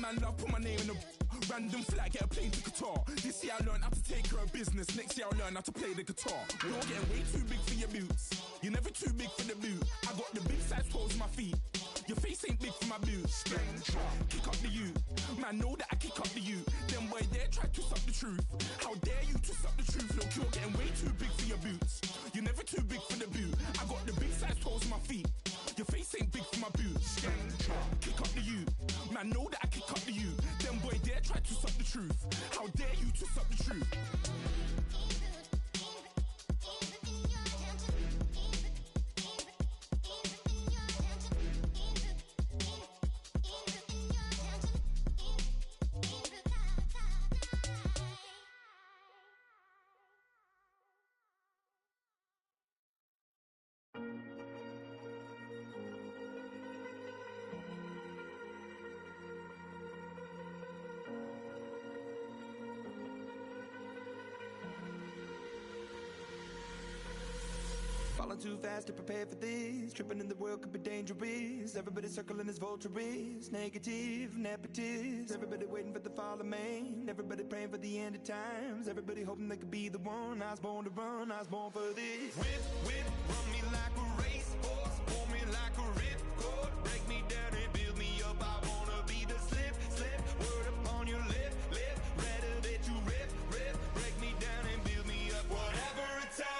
man love, put my name in the random flat, get a plane to Qatar. This year I learned how to take care of business. Next year I'll learn how to play the guitar. You're getting way too big for your boots. You're never too big for the boot. I got the big size toes on my feet. Your face ain't big for my boots. Kick up the you. Man, know that I kick up the you. Them boy there try to twist up the truth. How dare you twist up the truth? Look, you're getting way too big for your boots. You're never too big for the boot. I got the big size toes on my feet. Your face ain't big for my boots. Kick up the you. Man, know that I kick up the you. Them boy there try to twist up the truth. How dare you twist up the truth? Falling too fast to prepare for this. Tripping in the world could be dangerous. Everybody circling as vultures. Negative, nepotist. Everybody waiting for the fall of man. Everybody praying for the end of times. Everybody hoping they could be the one. I was born to run, I was born for this. Whip, run me like a racehorse. Pull me like a ripcord. Break me down and build me up. I wanna be the slip. Word upon your lip. Rather that you rip. Break me down and build me up. Whatever it takes.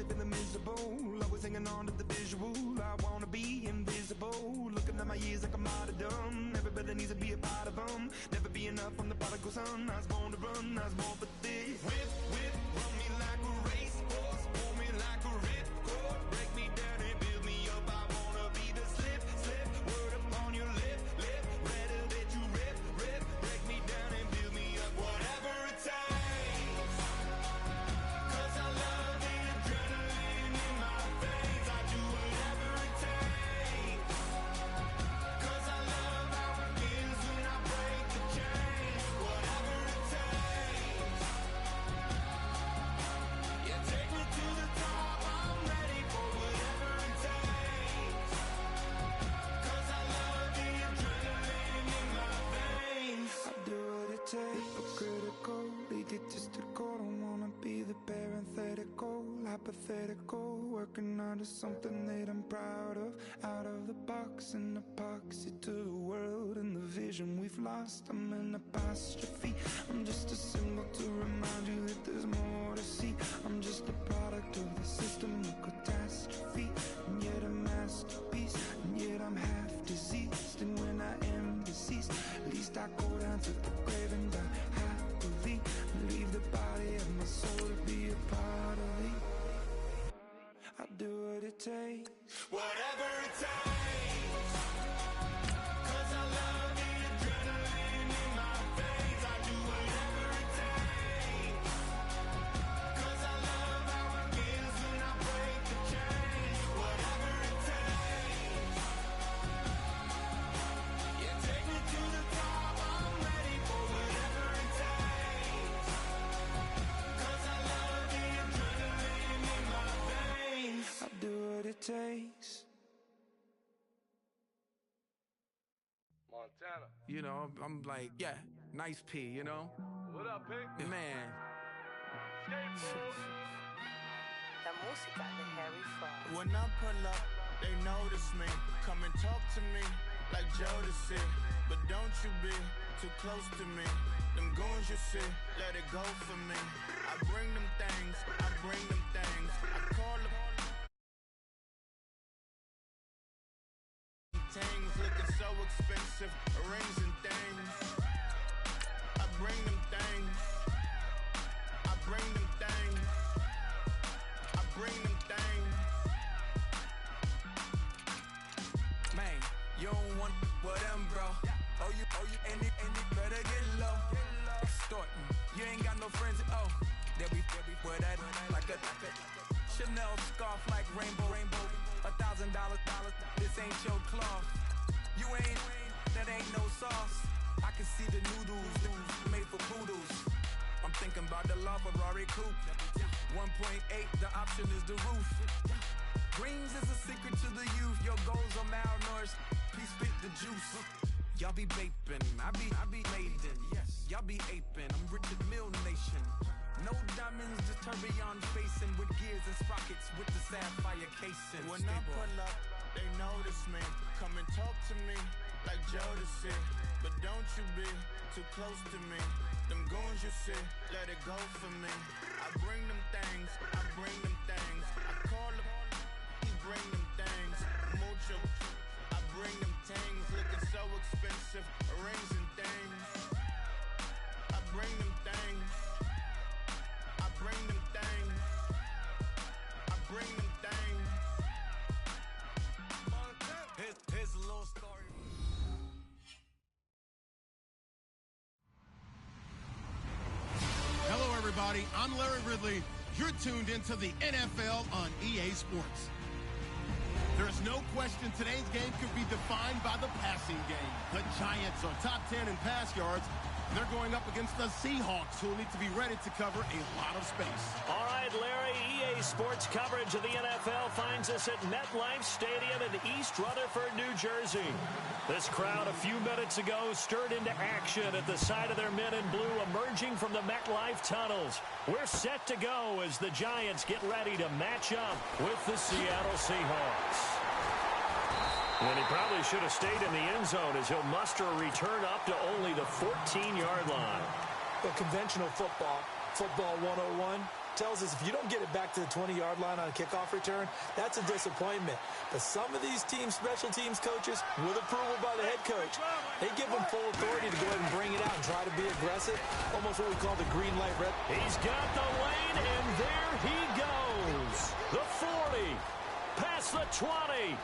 Feeling miserable, always hanging on to the visual. I wanna be invisible. Looking at my years like I'm out of dumb. Everybody needs to be a part of them. Never be enough from the prodigal son. I was born to run, I was born for this. Whip, run me like a racehorse. Pull me like a ripcord. Break me down and build me up. I wanna be the slip. Word upon your lip. Rather that you rip. Break me down and build me up. Whatever it takes. 'Cause I love the adrenaline in my veins. I do whatever it takes. 'Cause I love how it feels when I break the chains. Whatever it takes. Yeah, take me to the top. I'm ready for whatever it takes. 'Cause I love the adrenaline in my veins. I do what it takes. Hypocritical, egotistical. Don't wanna be the parenthetical, hypothetical. Working under something that I'm proud of. Out of the box, an epoxy to the world and the vision we've lost. I'm an apostrophe. I'm just a symbol to remind you that there's more to see. I'm just a product of the system of catastrophe, and yet a masterpiece, and yet I'm half diseased. And when I am deceased, at least I go down to the grave and die happily, and leave the body of my soul to be a part of me. I do what it takes. Whatever it takes. 'Cause I love the adrenaline in my veins. I do whatever it takes. 'Cause I love how it feels when I break the chains. Whatever it takes. Yeah, take me to the top. I'm ready for whatever it takes. 'Cause I love the adrenaline in my veins. I do what it takes. Montana. You know, I'm like, yeah, nice P, you know? What up, Pink? Man. La música de Harry Fraud. When I pull up, they notice me. Come and talk to me like Jodeci. But don't you be too close to me. Them goons you see, let it go for me. I bring them things, I bring them things. I call them things looking so expensive, rings and things. I bring them things. I bring them things. I bring them things. Man, you don't want with them, bro. Oh, and it better get low. Extorting, you ain't got no friends. Oh, they'll be wear that like a Chanel scarf like rainbow. $1,000. This ain't your cloth. You ain't, that ain't no sauce. I can see the noodles made for poodles. I'm thinking about the LaFerrari coupe. 1.8, the option is the roof. Greens is a secret to the youth. Your goals are malnourished. Please spit the juice. Y'all be vaping, I be laden. Yes, y'all be aping. I'm Richard Mill Nation. No diamonds, just tourbillon facing with gears and sprockets with the sapphire casing. When I pull up, they notice me. Come and talk to me like Jodeci. But don't you be too close to me. Them goons you see, let it go for me. I bring them things, I bring them things. I call them, he bring them things. Mucho, I bring them things. Looking so expensive, rings and things. I bring them things. I bring them things. I bring them things. Here's a little story. Hello, everybody. I'm Larry Ridley. You're tuned into the NFL on EA Sports. There is no question today's game could be defined by the passing game. The Giants are top 10 in pass yards. They're going up against the Seahawks, who will need to be ready to cover a lot of space. All right, Larry, EA Sports coverage of the NFL finds us at MetLife Stadium in East Rutherford, New Jersey. This crowd a few minutes ago stirred into action at the side of their men in blue emerging from the MetLife tunnels. We're set to go as the Giants get ready to match up with the Seattle Seahawks. And he probably should have stayed in the end zone as he'll muster a return up to only the 14-yard line. But conventional football 101, tells us if you don't get it back to the 20-yard line on a kickoff return, that's a disappointment. But some of these special teams coaches, with approval by the head coach, they give them full authority to go ahead and bring it out and try to be aggressive, almost what we call the green light red. He's got the lane, and there he goes. The 40, past the 20.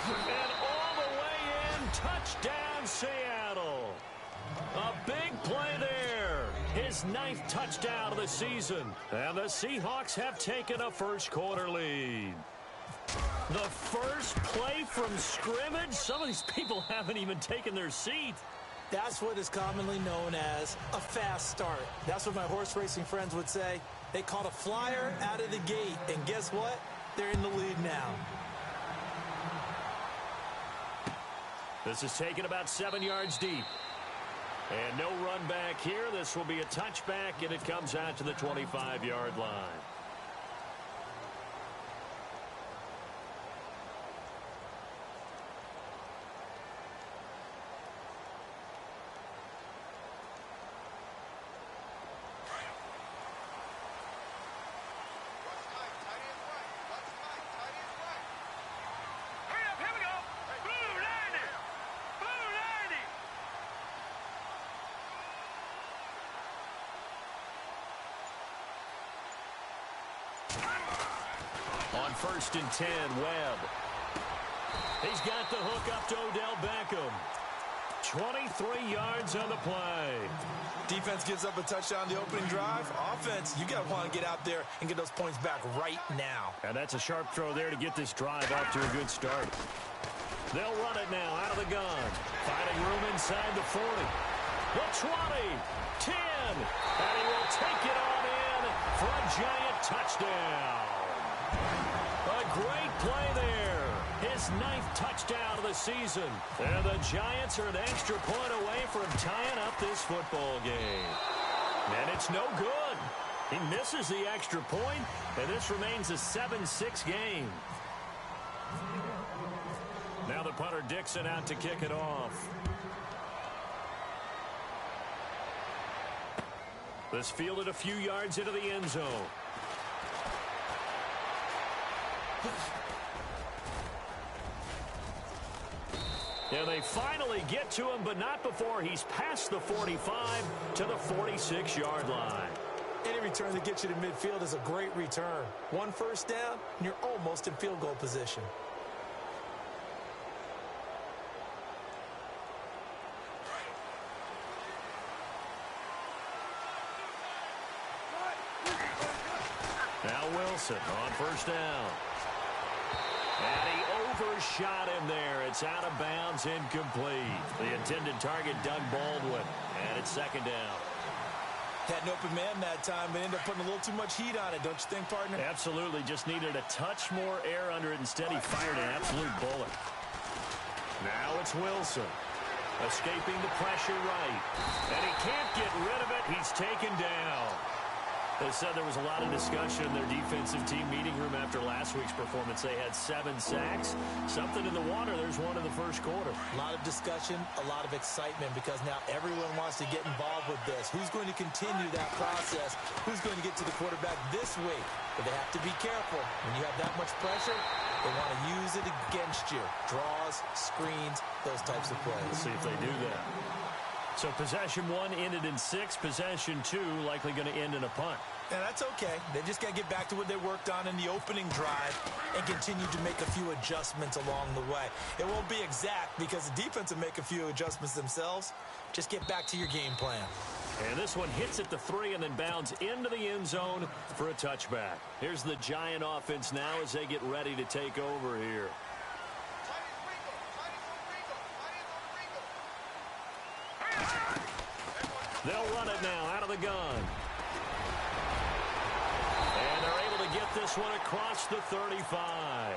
And all the way in, touchdown Seattle. A big play there. His 9th touchdown of the season. And the Seahawks have taken a first-quarter lead. The first play from scrimmage? Some of these people haven't even taken their seat. That's what is commonly known as a fast start. That's what my horse racing friends would say. They caught a flyer out of the gate. And guess what? They're in the lead now. This is taken about 7 yards deep. And no run back here. This will be a touchback, and it comes out to the 25-yard line. On 1st and 10, Webb. He's got the hook up to Odell Beckham. 23 yards on the play. Defense gives up a touchdown the opening drive. Offense, you got to want to get out there and get those points back right now. And that's a sharp throw there to get this drive off to a good start. They'll run it now out of the gun. Finding room inside the 40. The 20, 10, and he will take it on in for a Giant touchdown. A great play there. His 9th touchdown of the season. And the Giants are an extra point away from tying up this football game. And it's no good. He misses the extra point, and this remains a 7-6 game. Now the punter Dixon out to kick it off. This fielded a few yards into the end zone. And they finally get to him, but not before he's past the 45 to the 46-yard line. Any return that gets you to midfield is a great return. 1 first down, and you're almost in field goal position. Now Wilson on first down. And he overshot him there. It's out of bounds, incomplete. The intended target, Doug Baldwin. And it's second down. Had an open man that time, but ended up putting a little too much heat on it, don't you think, partner? Absolutely. Just needed a touch more air under it. Instead, he fired an absolute bullet. Now it's Wilson. Escaping the pressure right. And he can't get rid of it. He's taken down. They said there was a lot of discussion in their defensive team meeting room after last week's performance. They had 7 sacks. Something in the water. There's one in the first quarter. A lot of discussion, a lot of excitement, because now everyone wants to get involved with this. Who's going to continue that process? Who's going to get to the quarterback this week? But they have to be careful. When you have that much pressure, they want to use it against you. Draws, screens, those types of plays. Let's see if they do that. So possession 1 ended in 6. Possession 2 likely going to end in a punt. Yeah, that's okay. They just got to get back to what they worked on in the opening drive and continue to make a few adjustments along the way. It won't be exact because the defense will make a few adjustments themselves. Just get back to your game plan. And this one hits at the 3 and then bounds into the end zone for a touchback. Here's the Giant offense now as they get ready to take over here. They'll run it now out of the gun. And they're able to get this one across the 35.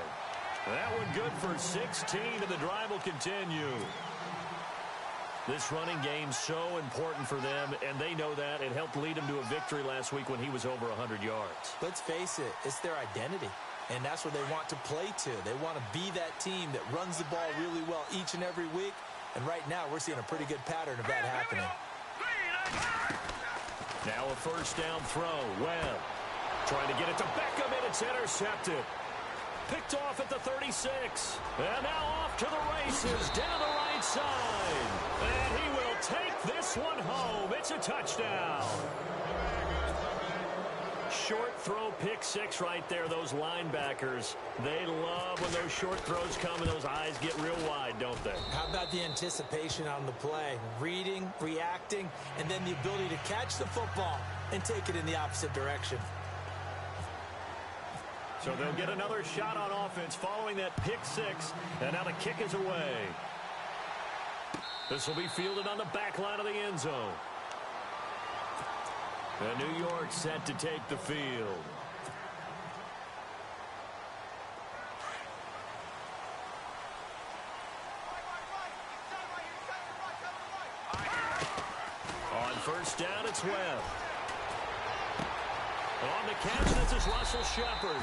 That one good for 16, and the drive will continue. This running game's so important for them, and they know that. It helped lead them to a victory last week when he was over 100 yards. Let's face it, it's their identity, and that's what they want to play to. They want to be that team that runs the ball really well each and every week, and right now we're seeing a pretty good pattern of that happening. Now a first down throw. Webb trying to get it to Beckham, and it's intercepted. Picked off at the 36. And now off to the races down the right side. And he will take this one home. It's a touchdown. Short throw, pick 6 right there. Those linebackers, they love when those short throws come and those eyes get real wide, don't they? How about the anticipation on the play? Reading, reacting, and then the ability to catch the football and take it in the opposite direction. So they'll get another shot on offense following that pick 6, and now the kick is away. This will be fielded on the back line of the end zone. And New York set to take the field. On first down, it's Webb. On the catch, this is Russell Shepard.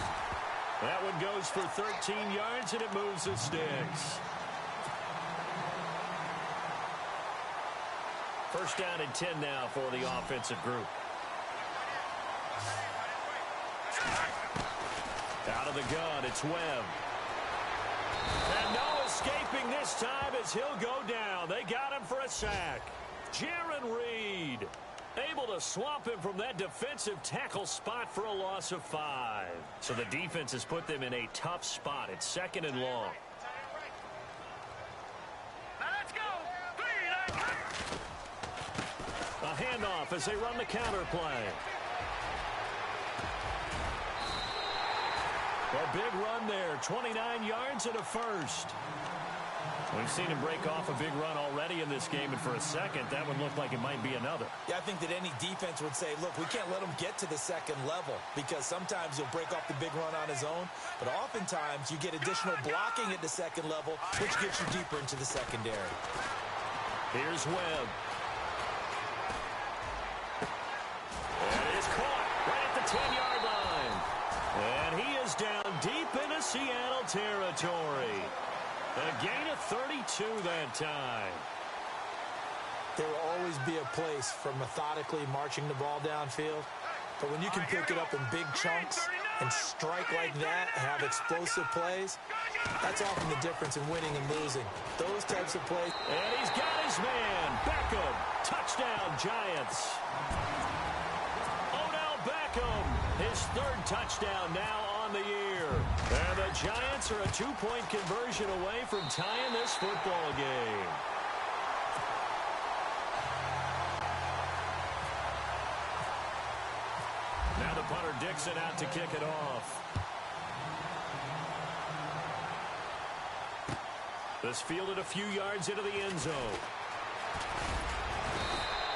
That one goes for 13 yards, and it moves the sticks. First down and 10 now for the offensive group. Out of the gun, it's Webb. And no escaping this time as he'll go down. They got him for a sack. Jaron Reed able to swamp him from that defensive tackle spot for a loss of 5. So the defense has put them in a tough spot. It's second and long. A handoff as they run the counter play. A big run there, 29 yards and a first. We've seen him break off a big run already in this game, and for a second, that would look like it might be another. Yeah, I think that any defense would say, look, we can't let him get to the second level, because sometimes he'll break off the big run on his own, but oftentimes you get additional blocking at the second level, which gets you deeper into the secondary. Here's Webb. And it is caught right at the 10-yard line. And he is down deep into Seattle territory. A gain of 32 that time. There will always be a place for methodically marching the ball downfield. But when you can pick it up in big chunks and strike like that and have explosive plays, that's often the difference in winning and losing. Those types of plays. And he's got his man. Beckham. Touchdown, Giants. Odell Beckham. His 3rd touchdown now on the year. And the Giants are a 2-point conversion away from tying this football game. Now the punter Dixon out to kick it off. This fielded a few yards into the end zone.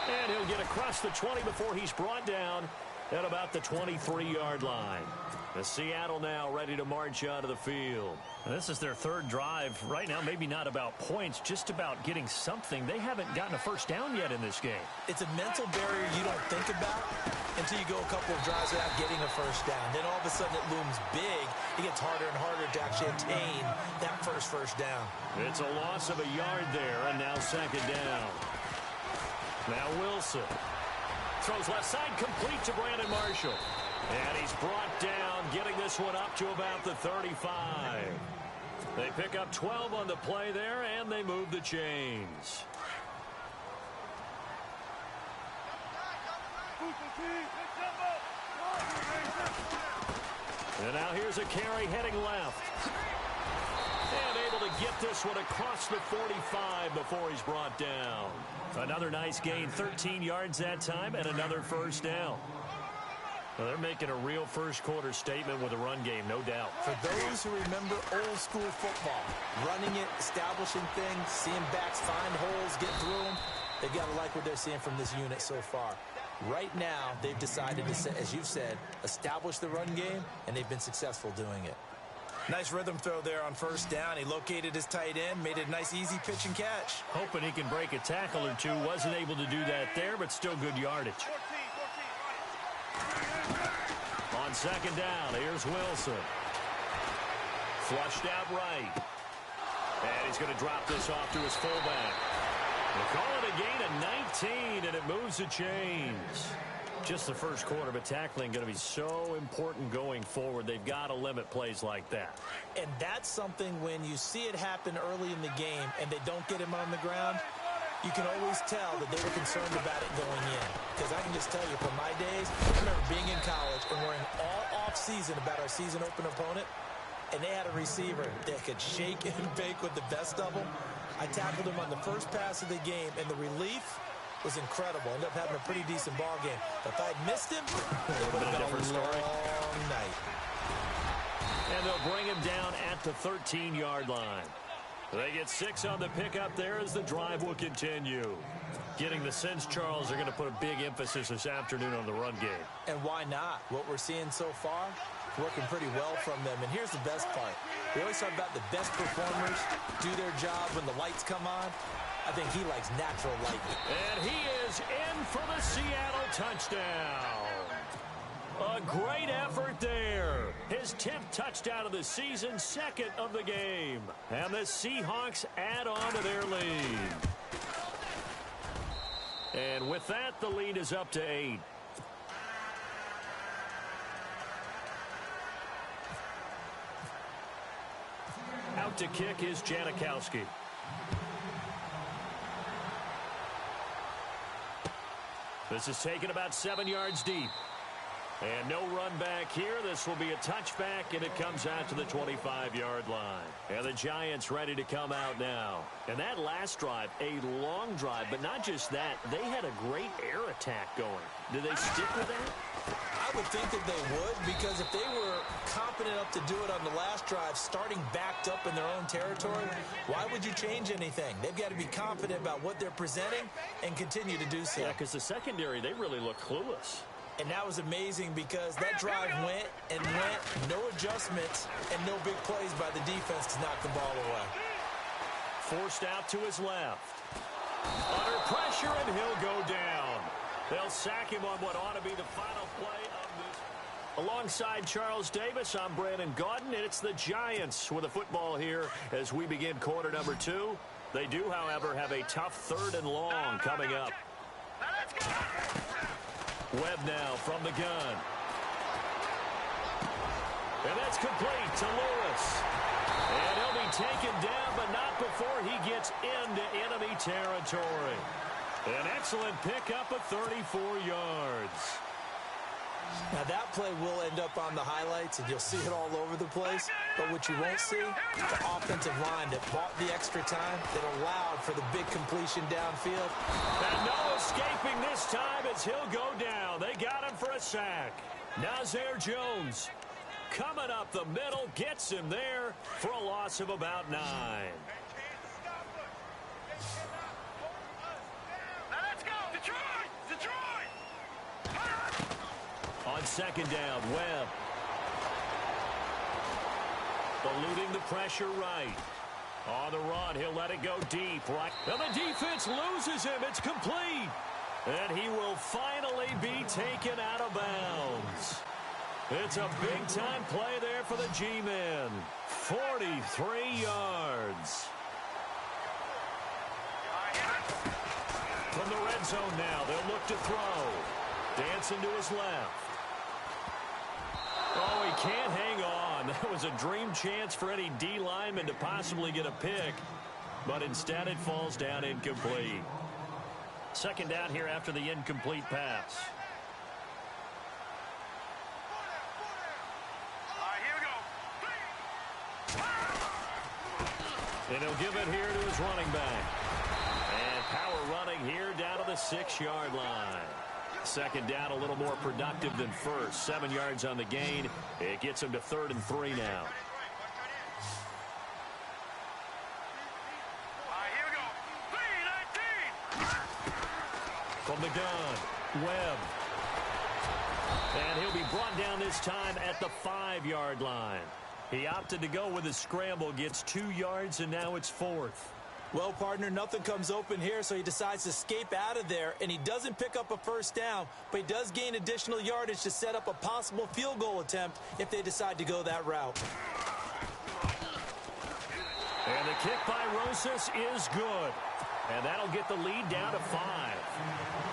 And he'll get across the 20 before he's brought down at about the 23-yard line. The Seattle now ready to march onto the field. This is their third drive. Right now, maybe not about points, just about getting something. They haven't gotten a first down yet in this game. It's a mental barrier you don't think about until you go a couple of drives without getting a first down. Then all of a sudden it looms big. It gets harder and harder to actually attain that first down. It's a loss of a yard there, and now second down. Now Wilson throws left side, complete to Brandon Marshall. And he's brought down, getting this one up to about the 35. They pick up 12 on the play there, and they move the chains. And now here's a carry heading left. And able to get this one across the 45 before he's brought down. Another nice gain, 13 yards that time, and another first down. Well, they're making a real first-quarter statement with a run game, no doubt. For those who remember old-school football, running it, establishing things, seeing backs find holes, get through them, they've got to like what they're seeing from this unit so far. Right now, they've decided to, as you've said, establish the run game, and they've been successful doing it. Nice rhythm throw there on first down. He located his tight end, made it a nice, easy pitch and catch. Hoping he can break a tackle or two. Wasn't able to do that there, but still good yardage. On second down, here's Wilson. Flushed out right. And he's going to drop this off to his fullback. They call it a gain of 19, and it moves the chains. Just the first quarter, but tackling going to be so important going forward. They've got to limit plays like that. And that's something when you see it happen early in the game and they don't get him on the ground, you can always tell that they were concerned about it going in. Because I can just tell you from my days, I remember being in college and worrying all off-season about our season open opponent, and they had a receiver that could shake and bake with the best of them. I tackled him on the first pass of the game, and the relief was incredible. Ended up having a pretty decent ball game. But if I'd missed him, it would have been a long night. And they'll bring him down at the 13-yard line. They get 6 on the pickup there as the drive will continue. Getting the sense, Charles, are going to put a big emphasis this afternoon on the run game. And why not? What we're seeing so far, working pretty well from them. And here's the best part. We always talk about the best performers do their job when the lights come on. I think he likes natural lighting. And he is in for the Seattle touchdown. A great effort there. His 10th touchdown of the season, second of the game. And the Seahawks add on to their lead. And with that, the lead is up to 8. Out to kick is Janikowski. This is taken about 7 yards deep. And no run back here. This will be a touchback, and it comes out to the 25-yard line. And the Giants ready to come out now. And that last drive, a long drive, but not just that. They had a great air attack going. Do they stick with that? I would think that they would, because if they were confident enough to do it on the last drive, starting backed up in their own territory, why would you change anything? They've got to be confident about what they're presenting and continue to do so. Yeah, because the secondary, they really look clueless. And that was amazing because that drive went and went, no adjustments, and no big plays by the defense to knock the ball away. Forced out to his left. Under pressure, and he'll go down. They'll sack him on what ought to be the final play of this. Alongside Charles Davis, I'm Brandon Gaudin, and it's the Giants with the football here as we begin quarter number 2. They do, however, have a tough 3rd and long coming up. Webb now from the gun. And that's complete to Lewis. And he'll be taken down, but not before he gets into enemy territory. An excellent pickup of 34 yards. Now that play will end up on the highlights, and you'll see it all over the place. But what you won't see, the offensive line that bought the extra time, that allowed for the big completion downfield. And no escaping this time as he'll go down. They got him for a sack. Nazir Jones coming up the middle, gets him there for a loss of about 9. Now let's go! Detroit! Detroit! On second down, Webb. Eluding the pressure right. On the run, he'll let it go deep, right? And the defense loses him. It's complete. And he will finally be taken out of bounds. It's a big-time play there for the G-men. 43 yards. From the red zone now, they'll look to throw. Dancing to his left. Oh, he can't hang on. That was a dream chance for any D lineman to possibly get a pick. But instead it falls down incomplete. Second down here after the incomplete pass. All right, here we go. And he'll give it here to his running back. And power running here down to the 6-yard line. Second down a little more productive than first. 7 yards on the gain. It gets him to 3rd and 3 now. From the gun, Webb. And he'll be brought down this time at the 5-yard line. He opted to go with a scramble, gets 2 yards, and now it's 4th. Well, partner, nothing comes open here, so he decides to escape out of there, and he doesn't pick up a first down, but he does gain additional yardage to set up a possible field goal attempt if they decide to go that route. And the kick by Rosas is good. And that'll get the lead down to 5.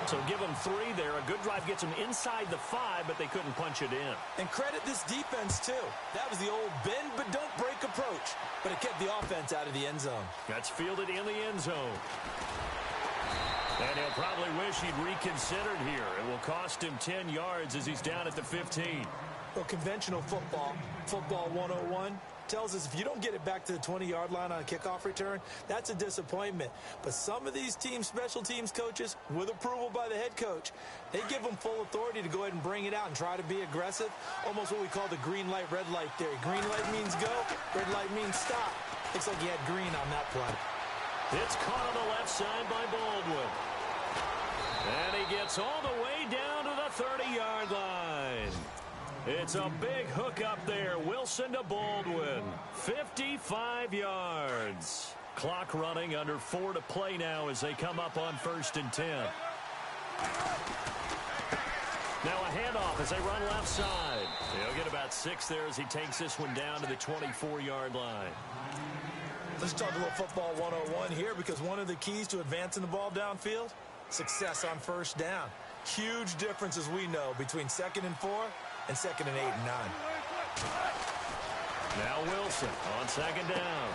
So give them 3 there. A good drive gets them inside the 5, but they couldn't punch it in. And credit this defense, too. That was the old bend but don't break approach. But it kept the offense out of the end zone. That's fielded in the end zone. And he'll probably wish he'd reconsidered here. It will cost him 10 yards as he's down at the 15. Well, conventional football 101, tells us if you don't get it back to the 20-yard line on a kickoff return, that's a disappointment. But some of these special teams coaches, with approval by the head coach, they give them full authority to go ahead and bring it out and try to be aggressive. Almost what we call the green light, red light theory. Green light means go, red light means stop. Looks like he had green on that play. It's caught on the left side by Baldwin. And he gets all the way down to the 30-yard line. It's a big hook up there. Wilson to Baldwin. 55 yards. Clock running, under 4 to play now as they come up on 1st and 10. Now a handoff as they run left side. He'll get about 6 there as he takes this one down to the 24-yard line. Let's talk a little football 101 here, because one of the keys to advancing the ball downfield, success on first down. Huge difference, as we know, between 2nd and 4 and 2nd and 8 and 9. Now Wilson on 2nd down.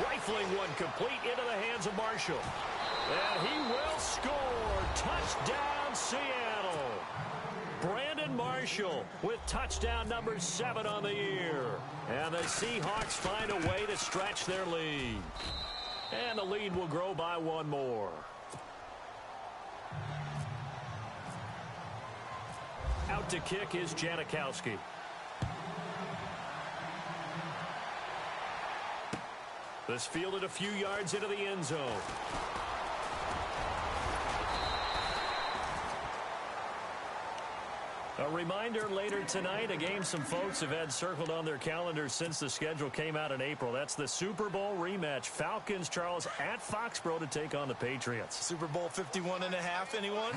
Rifling one complete into the hands of Marshall. And he will score. Touchdown, Seattle. Brandon Marshall with touchdown number 7 on the year. And the Seahawks find a way to stretch their lead. And the lead will grow by 1 more. Out to kick is Janikowski. This fielded a few yards into the end zone. A reminder later tonight, a game some folks have had circled on their calendars since the schedule came out in April. That's the Super Bowl rematch. Falcons, Charles, at Foxborough to take on the Patriots. Super Bowl 51.5, anyone?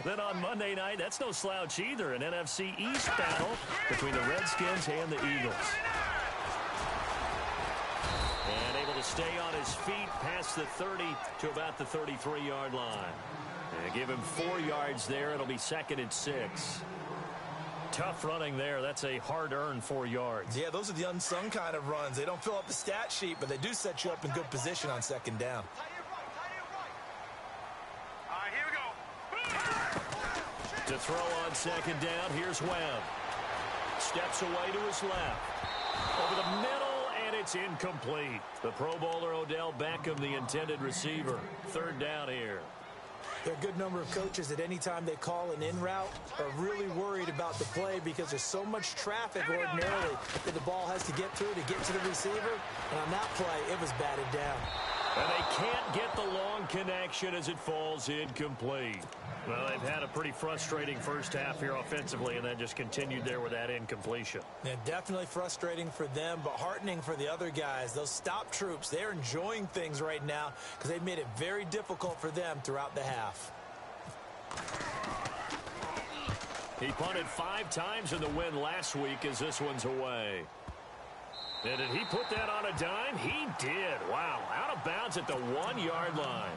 Then on Monday night, that's no slouch either. An NFC East battle between the Redskins and the Eagles. And able to stay on his feet past the 30 to about the 33-yard line. And give him 4 yards there. It'll be 2nd and 6. Tough running there. That's a hard-earned 4 yards. Yeah, those are the unsung kind of runs. They don't fill up the stat sheet, but they do set you up in good position on 2nd down. All right, here we go. To throw on 2nd down, here's Webb. Steps away to his left. Over the middle, and it's incomplete. The Pro Bowler Odell Beckham, the intended receiver. 3rd down here. There are a good number of coaches that any time they call an in route are really worried about the play because there's so much traffic ordinarily that the ball has to get through to get to the receiver. And on that play, it was batted down. And they can't get the long connection as it falls incomplete. Well, they've had a pretty frustrating first half here offensively, and then just continued there with that incompletion. Yeah, definitely frustrating for them, but heartening for the other guys. Those stop troops, they're enjoying things right now because they've made it very difficult for them throughout the half. He punted 5 times in the win last week as this one's away. And did he put that on a dime? He did. Wow, out of bounds at the 1-yard line.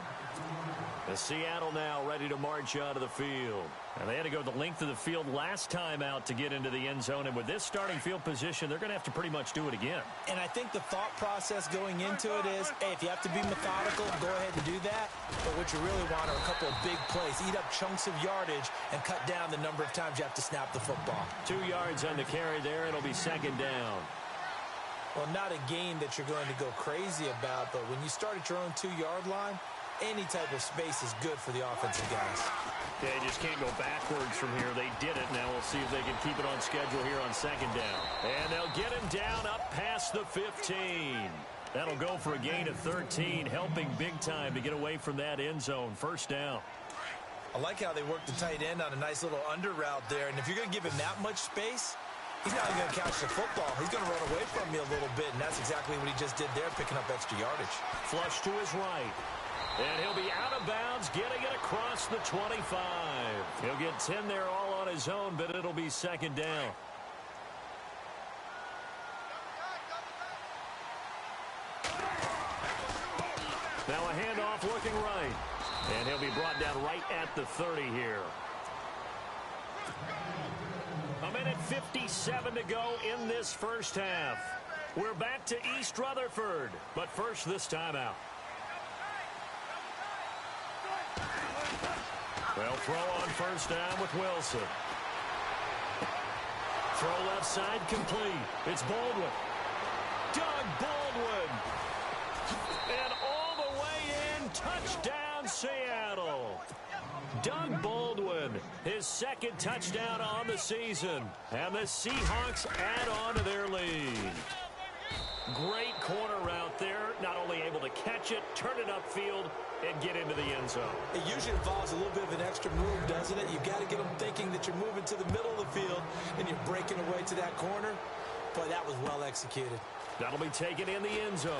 The Seattle now ready to march out of the field. And they had to go the length of the field last time out to get into the end zone. And with this starting field position, they're going to have to pretty much do it again. And I think the thought process going into it is, hey, if you have to be methodical, go ahead and do that. But what you really want are a couple of big plays. Eat up chunks of yardage and cut down the number of times you have to snap the football. 2 yards on the carry there. It'll be second down. Well, not a game that you're going to go crazy about, but when you start at your own 2-yard line, any type of space is good for the offensive guys. Yeah, you just can't go backwards from here. They did it. Now we'll see if they can keep it on schedule here on second down. And they'll get him down up past the 15. That'll go for a gain of 13, helping big time to get away from that end zone. First down. I like how they work the tight end on a nice little under route there. And if you're going to give him that much space, he's not even going to catch the football. He's going to run away from you a little bit, and that's exactly what he just did there, picking up extra yardage. Flush to his right. And he'll be out of bounds, getting it across the 25. He'll get 10 there all on his own, but it'll be second down. Now a handoff looking right. And he'll be brought down right at the 30 here. A minute 57 to go in this first half. We're back to East Rutherford, but first this timeout. They'll throw on first down with Wilson. Throw left side complete. It's Baldwin. Doug Baldwin. And all the way in, touchdown Seattle. Doug Baldwin, his second touchdown on the season. And the Seahawks add on to their lead. Great corner route there. Not only able to catch it, turn it upfield, and get into the end zone. It usually involves a little bit of an extra move, doesn't it? You've got to get them thinking that you're moving to the middle of the field and you're breaking away to that corner. Boy, that was well executed. That'll be taken in the end zone.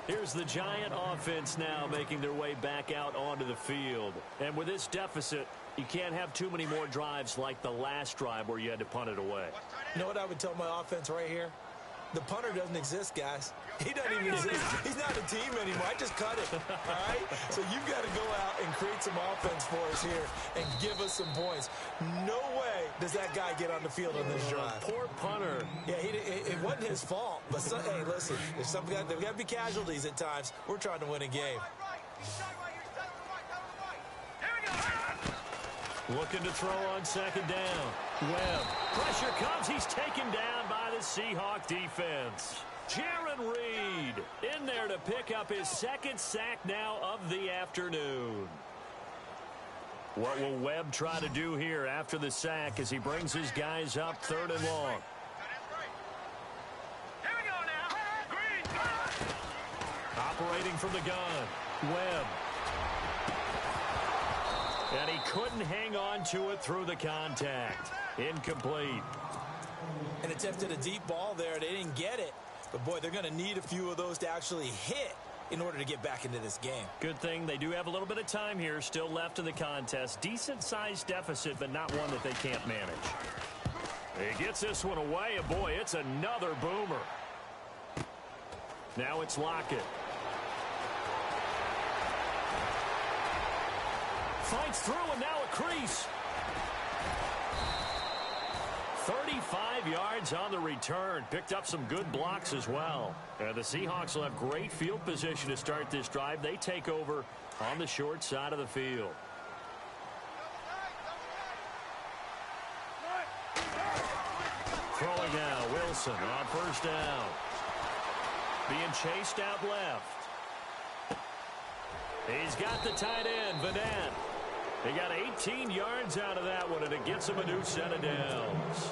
Here's the Giant offense now making their way back out onto the field. And with this deficit, you can't have too many more drives like the last drive where you had to punt it away. You know what I would tell my offense right here? The punter doesn't exist, guys. He doesn't even exist. He's not a team anymore. I just cut it, all right? So you've got to go out and create some offense for us here and give us some points. No way does that guy get on the field on this drive. Poor punter. Yeah, it wasn't his fault. But, hey, listen, there's got to be casualties at times. We're trying to win a game. Looking to throw on second down. Webb. Pressure comes. He's taken down by the Seahawk defense. Jaron Reed in there to pick up his second sack now of the afternoon. What will Webb try to do here after the sack as he brings his guys up third and long? Operating from the gun. Webb. And he couldn't hang on to it through the contact. Incomplete. And attempted a deep ball there. They didn't get it. But, boy, they're going to need a few of those to actually hit in order to get back into this game. Good thing they do have a little bit of time here still left in the contest. Decent-sized deficit, but not one that they can't manage. He gets this one away, and, boy, it's another boomer. Now it's Lockett. Fights through, and now a crease. 35 yards on the return. Picked up some good blocks as well. And the Seahawks will have great field position to start this drive. They take over on the short side of the field. Throwing now, Wilson on first down. Being chased out left. He's got the tight end, Vanette. He got 18 yards out of that one, and it gets him a new set of downs.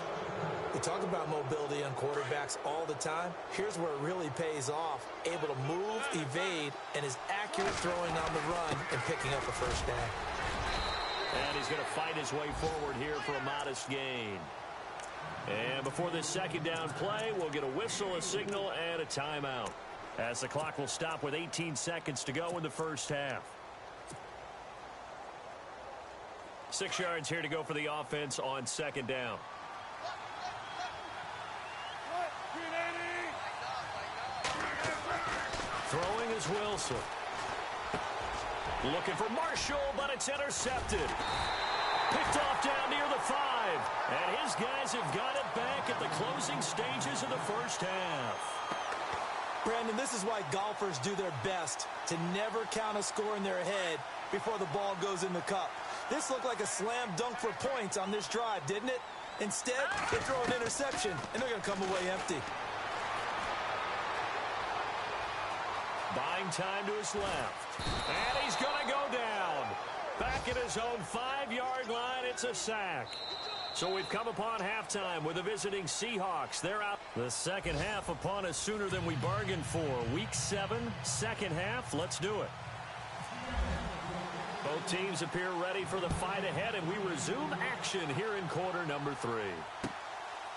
We talk about mobility on quarterbacks all the time. Here's where it really pays off. Able to move, evade, and is accurate throwing on the run and picking up a first down. And he's going to fight his way forward here for a modest gain. And before this second down play, we'll get a whistle, a signal, and a timeout, as the clock will stop with 18 seconds to go in the first half. 6 yards here to go for the offense on second down. Throwing is Wilson. Looking for Marshall, but it's intercepted. Picked off down near the 5. And his guys have got it back at the closing stages of the first half. Brandon, this is why golfers do their best to never count a score in their head before the ball goes in the cup. This looked like a slam dunk for points on this drive, didn't it? Instead, they throw an interception, and they're going to come away empty. Buying time to his left. And he's going to go down. Back at his own 5-yard line, it's a sack. So we've come upon halftime with the visiting Seahawks. They're out. The second half upon us sooner than we bargained for. Week 7, second half. Let's do it. Both teams appear ready for the fight ahead, and we resume action here in quarter number 3.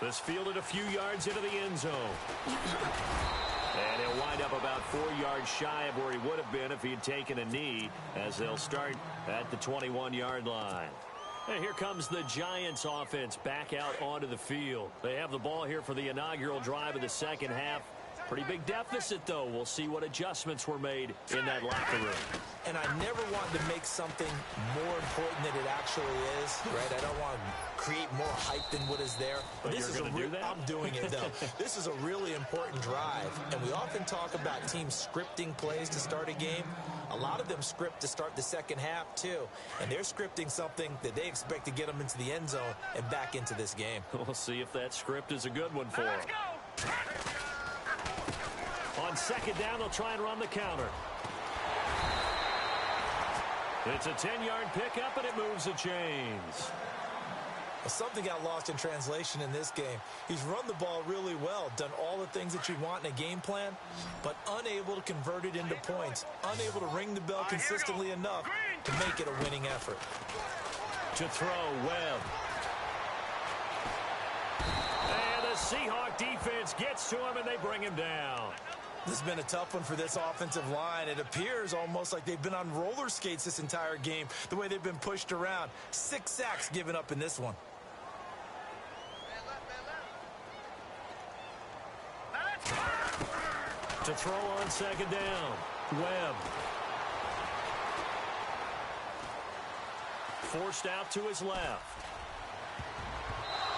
This fielded a few yards into the end zone. And he'll wind up about 4 yards shy of where he would have been if he had taken a knee, as they'll start at the 21-yard line. And here comes the Giants offense back out onto the field. They have the ball here for the inaugural drive of the second half. Pretty big deficit, though. We'll see what adjustments were made in that locker room. And I never want to make something more important than it actually is, right? I don't want to create more hype than what is there. But this you're going to do that? I'm doing it, though. This is a really important drive, and we often talk about teams scripting plays to start a game. A lot of them script to start the second half, too. And they're scripting something that they expect to get them into the end zone and back into this game. We'll see if that script is a good one for them. On second down, they'll try and run the counter. It's a 10-yard pickup, and it moves the chains. Well, something got lost in translation in this game. He's run the ball really well, done all the things that you want in a game plan, but unable to convert it into points, unable to ring the bell consistently enough to make it a winning effort. To throw, Webb. And the Seahawk defense gets to him, and they bring him down. This has been a tough one for this offensive line. It appears almost like they've been on roller skates this entire game, the way they've been pushed around. 6 sacks given up in this one. To throw on second down, Webb. Forced out to his left.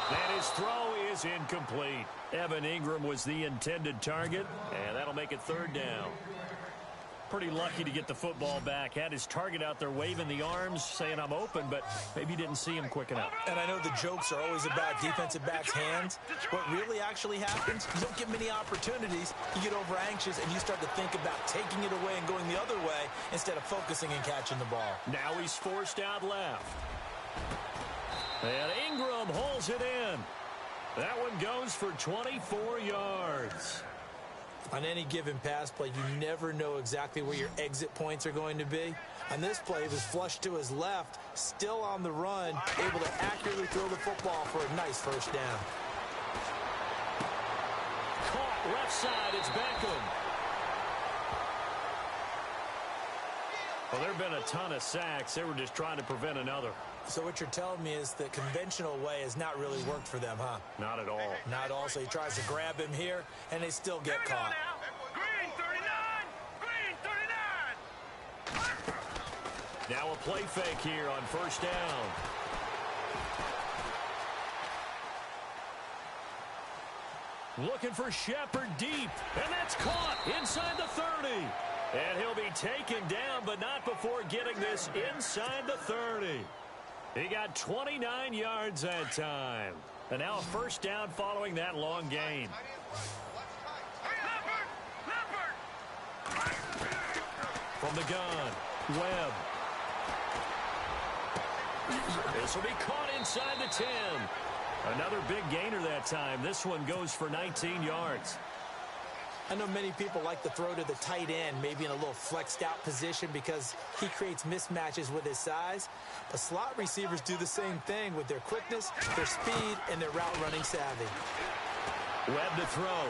And his throw is incomplete. Evan Ingram was the intended target, and that'll make it third down. Pretty lucky to get the football back. Had his target out there waving the arms, saying I'm open, but maybe didn't see him quick enough. And I know the jokes are always about defensive backs' hands. What really actually happens, you don't get many opportunities. You get over anxious, and you start to think about taking it away and going the other way instead of focusing and catching the ball. Now he's forced out left. And Ingram holds it in. That one goes for 24 yards. On any given pass play, you never know exactly where your exit points are going to be. On this play, it was flushed to his left, still on the run, able to accurately throw the football for a nice first down. Caught left side, it's Beckham. Well, there have been a ton of sacks. They were just trying to prevent another. So what you're telling me is the conventional way has not really worked for them, huh? Not at all. Not at all. So he tries to grab him here, and they still get caught. Green 39! Green 39! Now a play fake here on first down. Looking for Shepard deep, and that's caught inside the 30. And he'll be taken down, but not before getting this inside the 30. He got 29 yards that time. And now a first down following that long gain. Leopard! From the gun, Webb. This will be caught inside the 10. Another big gainer that time. This one goes for 19 yards. I know many people like to throw to the tight end, maybe in a little flexed out position because he creates mismatches with his size. But slot receivers do the same thing with their quickness, their speed, and their route running savvy. Webb to throw.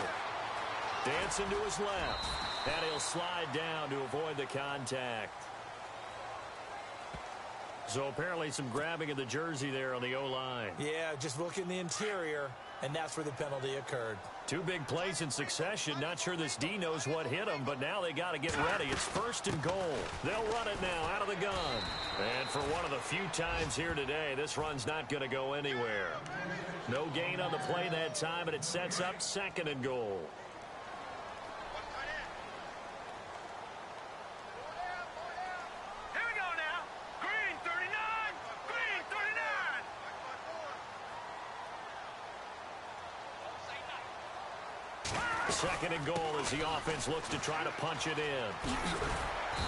Dancing to his left. And he'll slide down to avoid the contact. So apparently some grabbing of the jersey there on the O-line. Yeah, just look in the interior, and that's where the penalty occurred. Two big plays in succession. Not sure this D knows what hit him, but now they got to get ready. It's 1st and goal. They'll run it now out of the gun. And for one of the few times here today, this run's not going to go anywhere. No gain on the play that time, and it sets up 2nd and goal. Second and goal as the offense looks to try to punch it in.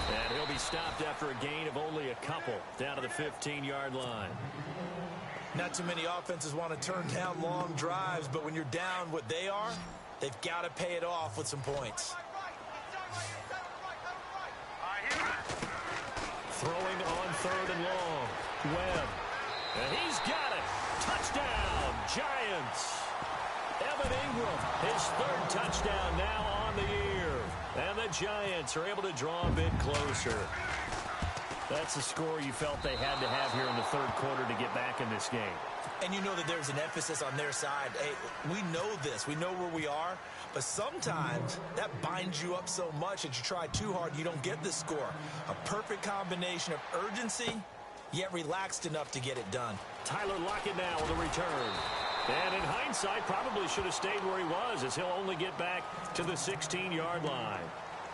And he'll be stopped after a gain of only a couple down to the 15-yard line. Not too many offenses want to turn down long drives, but when you're down what they are, they've got to pay it off with some points. Throwing on 3rd and long. Webb. And he's got it. Touchdown, Giants. Evan Ingram, his 3rd touchdown now on the year. And the Giants are able to draw a bit closer. That's the score you felt they had to have here in the 3rd quarter to get back in this game. And you know that there's an emphasis on their side. Hey, we know this. We know where we are. But sometimes that binds you up so much that you try too hard, you don't get the score. A perfect combination of urgency, yet relaxed enough to get it done. Tyler Lockett now with a return. And in hindsight, probably should have stayed where he was as he'll only get back to the 16-yard line.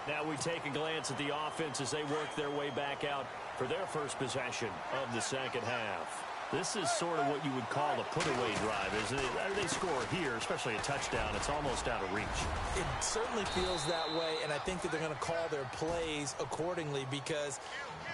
Now we take a glance at the offense as they work their way back out for their first possession of the second half. This is sort of what you would call a put-away drive, isn't it? They score here, especially a touchdown. It's almost out of reach. It certainly feels that way, and I think that they're going to call their plays accordingly because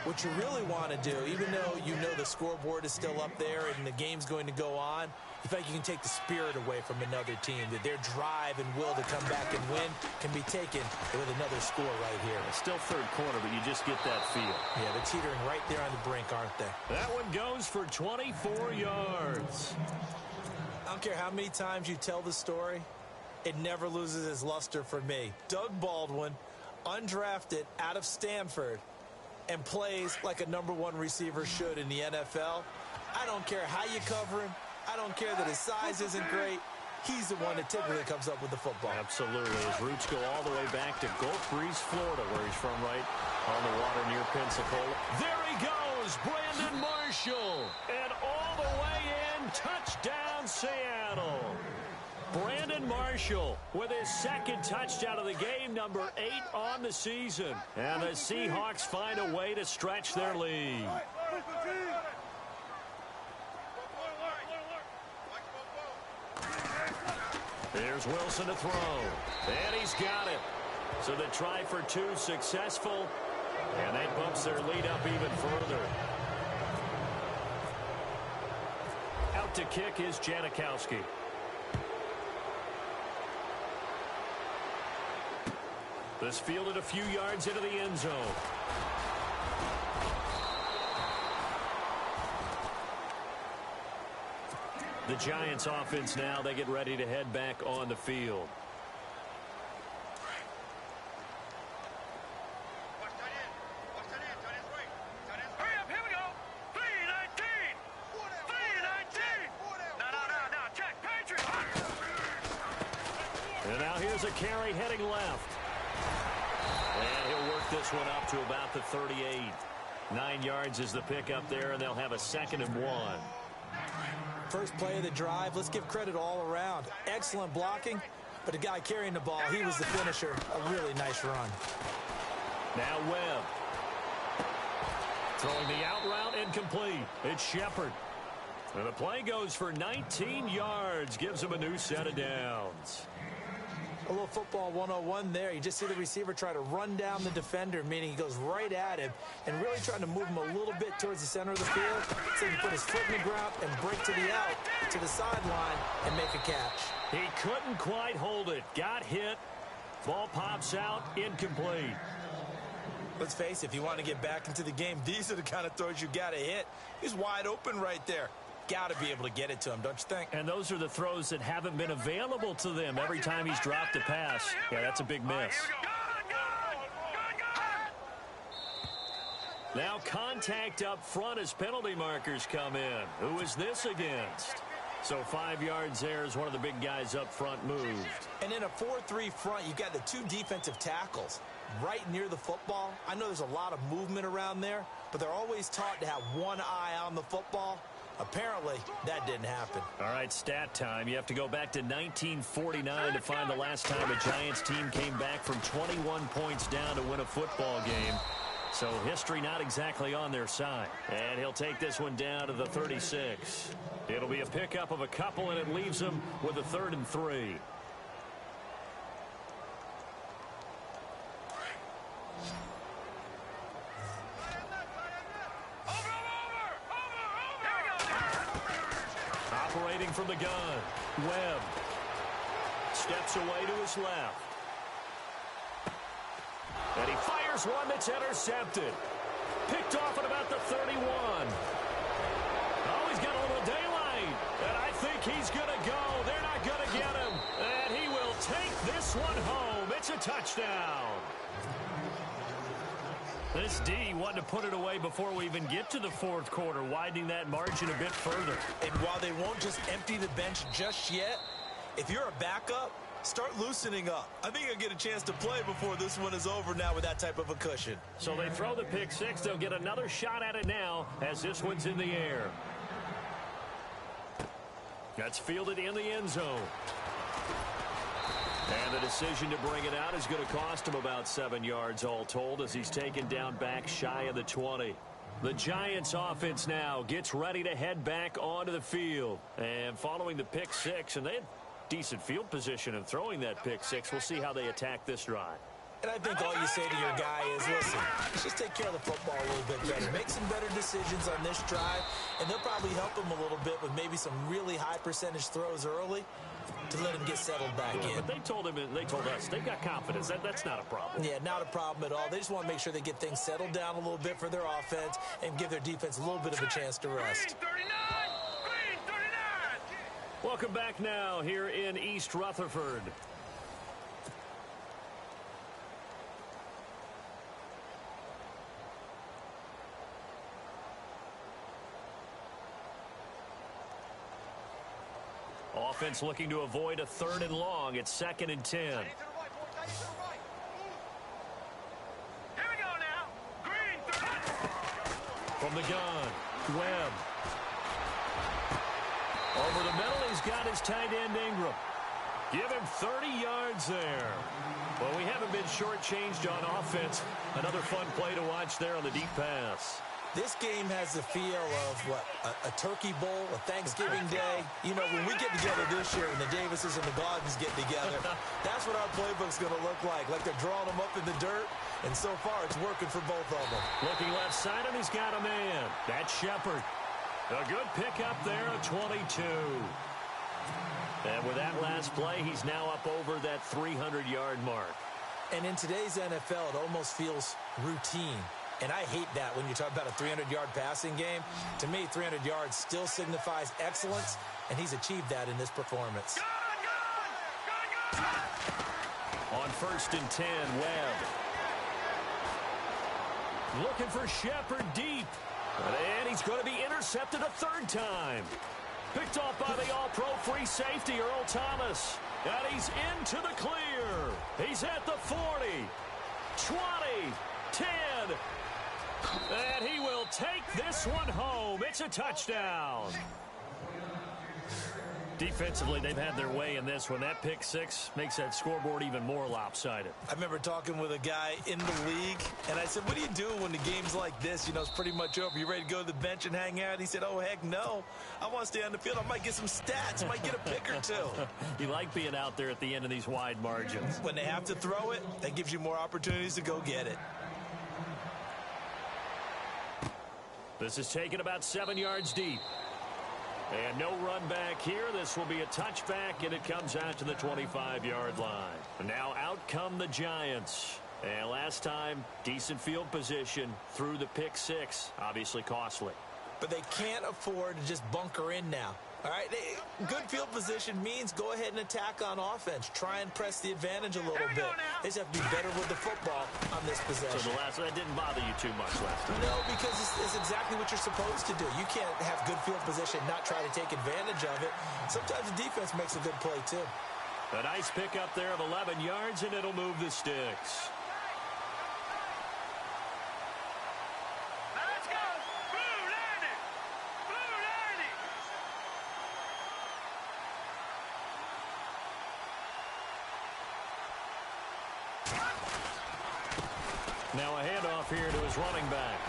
what you really want to do, even though you know the scoreboard is still up there and the game's going to go on, you feel like you can take the spirit away from another team, that their drive and will to come back and win can be taken with another score right here. It's still 3rd quarter, but you just get that feel. Yeah, they're teetering right there on the brink, aren't they? That one goes for 24 yards. I don't care how many times you tell the story, it never loses its luster for me. Doug Baldwin, undrafted out of Stanford, and plays like a #1 receiver should in the NFL. I don't care how you cover him. I don't care that his size isn't great. He's the one that typically comes up with the football. Absolutely. His roots go all the way back to Gulf Breeze, Florida, where he's from, right on the water near Pensacola. There he goes, Brandon Marshall. And all the way in, touchdown, Seattle. Brandon Marshall with his 2nd touchdown of the game, number 8 on the season. And the Seahawks find a way to stretch their lead. There's Wilson to throw. And he's got it. So the try for 2 successful. And that bumps their lead up even further. Out to kick is Janikowski. This fielded a few yards into the end zone. The Giants offense now, they get ready to head back on the field. Hurry up, here we go. 3-19. 3-19. No, check, Patriot. And now here's a carry heading left. And he'll work this one up to about the 38. 9 yards is the pickup there, and they'll have a 2nd and 1. First play of the drive, let's give credit all around. Excellent blocking, but the guy carrying the ball, he was the finisher. A really nice run. Now Webb. Throwing the out route incomplete. It's Shepard. And the play goes for 19 yards. Gives him a new set of downs. A little football 101 there. You just see the receiver try to run down the defender, meaning he goes right at him and really trying to move him a little bit towards the center of the field so he can put his foot in the ground and break to the out, to the sideline, and make a catch. He couldn't quite hold it. Got hit. Ball pops out. Incomplete. Let's face it, if you want to get back into the game, these are the kind of throws you got to hit. He's wide open right there. Got to be able to get it to him, don't you think? And those are the throws that haven't been available to them every time he's dropped a pass. Yeah, that's a big miss. Now contact up front as penalty markers come in. Who is this against? So 5 yards there as one of the big guys up front moved. And in a 4-3 front, you've got the 2 defensive tackles right near the football. I know there's a lot of movement around there, but they're always taught to have one eye on the football. Apparently, that didn't happen. All right, stat time. You have to go back to 1949 to find the last time a Giants team came back from 21 points down to win a football game. So history not exactly on their side. And he'll take this one down to the 36. It'll be a pickup of a couple, and it leaves him with a 3rd and 3. Operating from the gun, Webb steps away to his left. And he fires one that's intercepted. Picked off at about the 31. Oh, he's got a little daylight. And I think he's going to go. They're not going to get him. And he will take this one home. It's a touchdown. This D wanted to put it away before we even get to the 4th quarter, widening that margin a bit further. And while they won't just empty the bench just yet, if you're a backup, start loosening up. I think you'll get a chance to play before this one is over now with that type of a cushion. So they throw the pick 6. They'll get another shot at it now as this one's in the air. That's fielded in the end zone. And the decision to bring it out is going to cost him about 7 yards all told as he's taken down back shy of the 20. The Giants offense now gets ready to head back onto the field. And following the pick 6, and they had decent field position in throwing that pick 6. We'll see how they attack this drive. And I think all you say to your guy is, listen, just take care of the football a little bit better. Make some better decisions on this drive, and they'll probably help him a little bit with maybe some really high percentage throws early to let him get settled back in. But they told us, they've got confidence. That's not a problem. Yeah, not a problem at all. They just want to make sure they get things settled down a little bit for their offense and give their defense a little bit of a chance to rest. Green 39! Welcome back now here in East Rutherford. Offense looking to avoid a 3rd and long. It's 2nd and 10. Here we go now. Green 30. From the gun, Webb. Over the middle, he's got his tight end Ingram. Give him 30 yards there. Well, we haven't been shortchanged on offense. Another fun play to watch there on the deep pass. This game has the feel of, what, a turkey bowl, a Thanksgiving day. You know, when we get together this year and the Davises and the Gardens get together, that's what our playbook's going to look like they're drawing them up in the dirt, and so far it's working for both of them. Looking left side, and he's got a man. That's Shepard. A good pickup there, a 22. And with that last play, he's now up over that 300-yard mark. And in today's NFL, it almost feels routine. And I hate that when you talk about a 300-yard passing game. To me, 300 yards still signifies excellence, and he's achieved that in this performance. On 1st and 10, Webb. Looking for Shepard deep. And he's going to be intercepted a 3rd time. Picked off by the all-pro free safety, Earl Thomas. And he's into the clear. He's at the 40, 20, 10. And he will take this one home. It's a touchdown. Defensively, they've had their way in this one. That pick six makes that scoreboard even more lopsided. I remember talking with a guy in the league, and I said, what do you do when the game's like this? You know, it's pretty much over. You ready to go to the bench and hang out? He said, oh, heck no. I want to stay on the field. I might get some stats. I might get a pick or two. You like being out there at the end of these wide margins. When they have to throw it, that gives you more opportunities to go get it. This is taken about 7 yards deep. And no run back here. This will be a touchback, and it comes out to the 25-yard line. Now out come the Giants. And last time, decent field position through the pick six. Obviously costly. But they can't afford to just bunker in now. All right, good field position means go ahead and attack on offense. Try and press the advantage a little bit. They just have to be better with the football on this possession. So that didn't bother you too much last time? No, because it's exactly what you're supposed to do. You can't have good field position, not try to take advantage of it. Sometimes the defense makes a good play, too. A nice pickup there of 11 yards, and it'll move the sticks. Now a handoff here to his running back.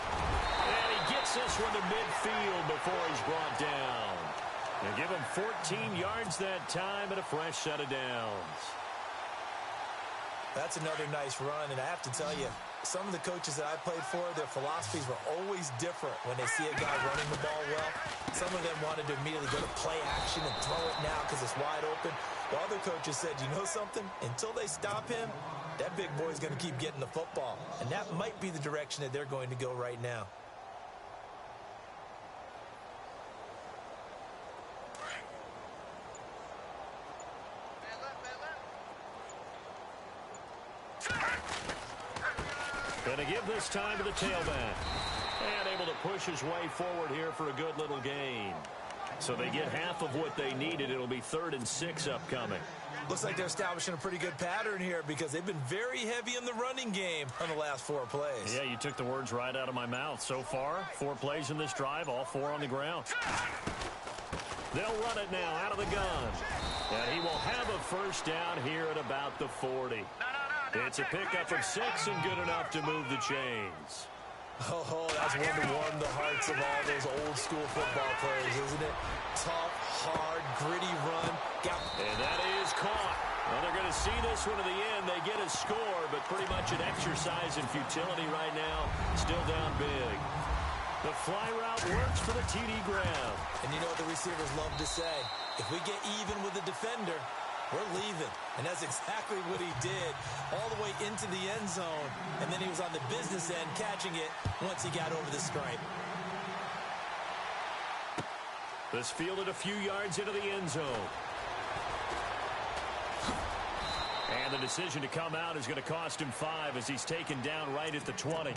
And he gets this one to midfield before he's brought down. They give him 14 yards that time and a fresh set of downs. That's another nice run, and I have to tell you, some of the coaches that I played for, their philosophies were always different when they see a guy running the ball well. Some of them wanted to immediately go to play action and throw it now because it's wide open. While other coaches said, you know something? Until they stop him, that big boy's going to keep getting the football. And that might be the direction that they're going to go right now. Going to give this time to the tailback. And able to push his way forward here for a good little gain. So they get half of what they needed. It'll be 3rd and 6 upcoming. Looks like they're establishing a pretty good pattern here because they've been very heavy in the running game on the last 4 plays. Yeah, you took the words right out of my mouth. So far, 4 plays in this drive, all 4 on the ground. They'll run it now out of the gun. And he will have a first down here at about the 40. It's a pickup of 6 and good enough to move the chains. Oh, that's one to warm the hearts of all those old school football players, isn't it? Tough, hard, gritty run. And that is caught. Well, they're going to see this one to the end. They get a score, but pretty much an exercise in futility right now. Still down big. The fly route works for the TD grab. And you know what the receivers love to say? If we get even with the defender, we're leaving. And that's exactly what he did all the way into the end zone. And then he was on the business end catching it once he got over the stripe. This fielded a few yards into the end zone. And the decision to come out is going to cost him 5 as he's taken down right at the 20.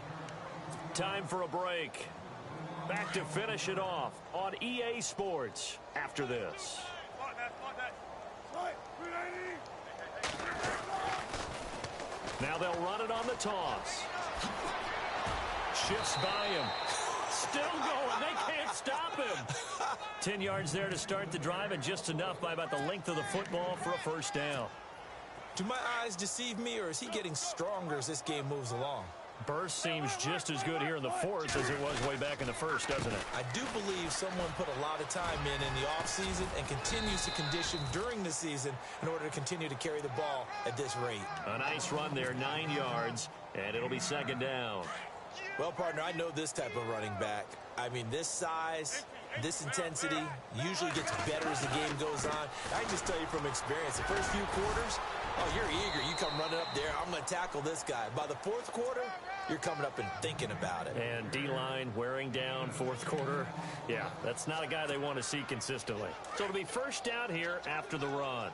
Time for a break. Back to finish it off on EA Sports after this. Now they'll run it on the toss. Shifts by him. Still going. They can't stop him. 10 yards there to start the drive, and just enough by about the length of the football for a first down. Do my eyes deceive me, or is he getting stronger as this game moves along? Burst seems just as good here in the 4th as it was way back in the 1st, doesn't it? I do believe someone put a lot of time in the offseason and continues to condition during the season in order to continue to carry the ball at this rate. A nice run there, 9 yards, and it'll be 2nd down. Well, partner, I know this type of running back. I mean, this size, this intensity usually gets better as the game goes on. I can just tell you from experience, the first few quarters, oh, you're eager. You come running up there. I'm going to tackle this guy. By the 4th quarter, you're coming up and thinking about it. And D-line wearing down 4th quarter. Yeah, that's not a guy they want to see consistently. So it'll be first down here after the run.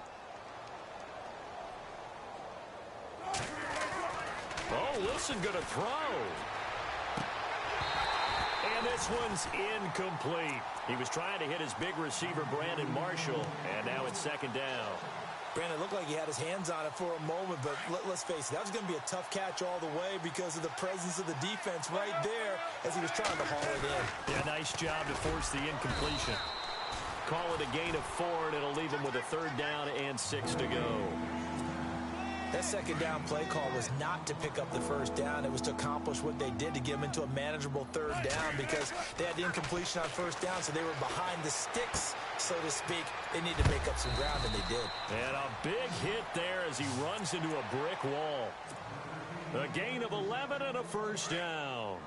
Oh, Wilson going to throw. And this one's incomplete. He was trying to hit his big receiver, Brandon Marshall, and now it's 2nd down. Brandon looked like he had his hands on it for a moment, but let's face it, that was going to be a tough catch all the way because of the presence of the defense right there as he was trying to haul it in. Yeah, nice job to force the incompletion. Call it a gain of 4, and it'll leave them with a 3rd down and 6 to go. That 2nd down play call was not to pick up the 1st down. It was to accomplish what they did, to get them into a manageable 3rd down, because they had the incompletion on 1st down, so they were behind the sticks, so to speak. They needed to make up some ground, and they did. And a big hit there as he runs into a brick wall. A gain of 11 and a 1st down.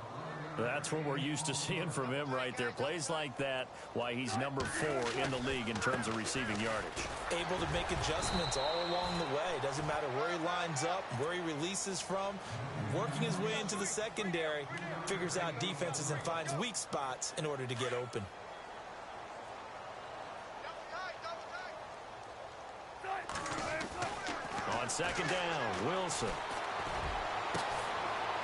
That's what we're used to seeing from him right there. Plays like that, why he's number 4 in the league in terms of receiving yardage. Able to make adjustments all along the way. Doesn't matter where he lines up, where he releases from. Working his way into the secondary, figures out defenses and finds weak spots in order to get open. On 2nd down, Wilson.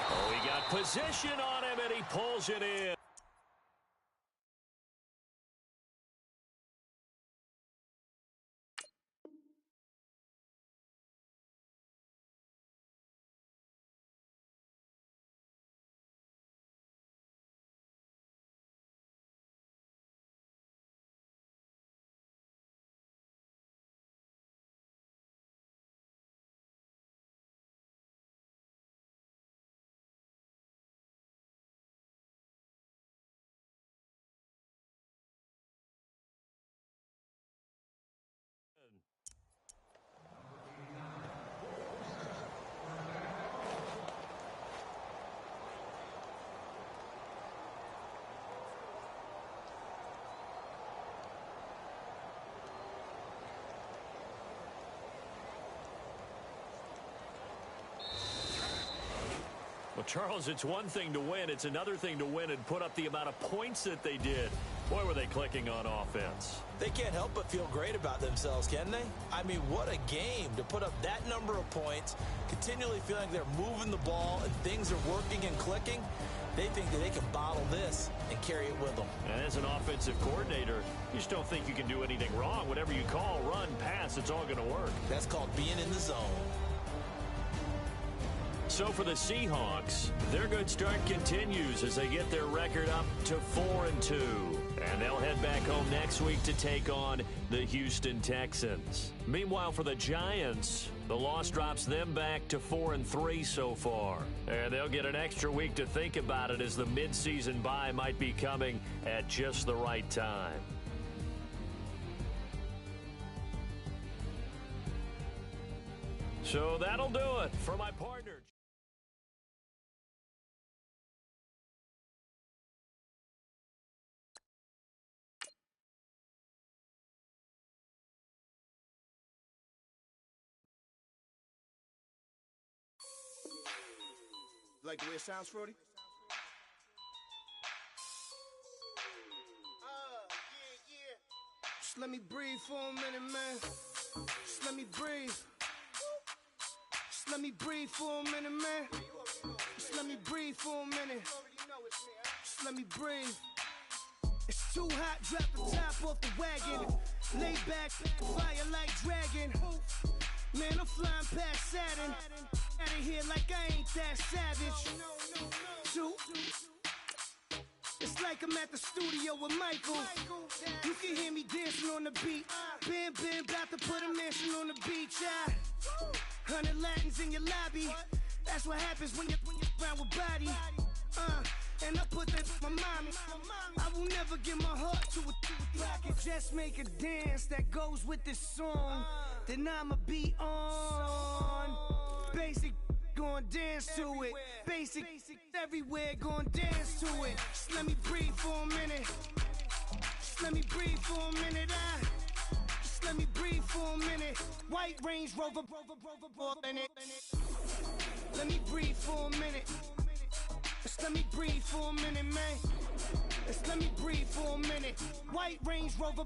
Oh, he got position on him, and he pulls it in. Well, Charles, it's one thing to win. It's another thing to win and put up the amount of points that they did. Boy, were they clicking on offense. They can't help but feel great about themselves, can they? I mean, what a game to put up that number of points, continually feeling like they're moving the ball and things are working and clicking. They think that they can bottle this and carry it with them. And as an offensive coordinator, you just don't think you can do anything wrong. Whatever you call, run, pass, it's all going to work. That's called being in the zone. So for the Seahawks, their good start continues as they get their record up to 4-2. And they'll head back home next week to take on the Houston Texans. Meanwhile, for the Giants, the loss drops them back to 4-3 so far. And they'll get an extra week to think about it as the midseason bye might be coming at just the right time. So that'll do it for my partner. Like the way it sounds, Frody? Yeah. Just let me breathe for a minute, man. Just let me breathe. Just let me breathe for a minute, man. Just let me breathe for a minute. Just let me breathe. It's too hot, drop the top off the wagon. Lay back, fire like dragon. Man, I'm flying past Saturn. Out of here like I ain't that savage. Two. It's like I'm at the studio with Michael. You can hear me dancing on the beat. Bam, about to put a mansion on the beach. 100 Latins in your lobby. That's what happens when you're around with body. And I put that in my mommy. I will never give my heart to a I can just make a dance that goes with this song. Then I'ma be on. Basic, gon' dance to it. Basic, everywhere, gon' dance to it. Just let me breathe for a minute. Just let me breathe for a minute. Just let me breathe for a minute. White Range Rover, in it. Let me breathe for a minute. Just let me breathe for a minute, man. Just let me breathe for a minute. White Range Rover,